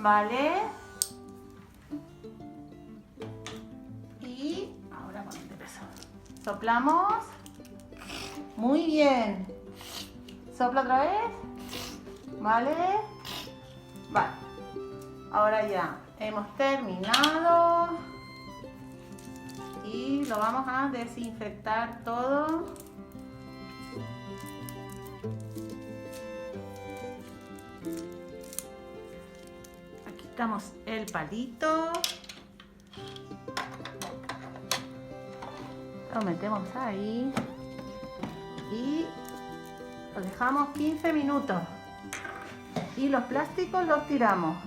¿Vale? Y ahora con este peso. Soplamos. Muy bien. Sopla otra vez. ¿Vale? Vale. Ahora ya hemos terminado. Y lo vamos a desinfectar todo. Aquí quitamos el palito. Lo metemos ahí. Y lo dejamos 15 minutos. Y los plásticos los tiramos.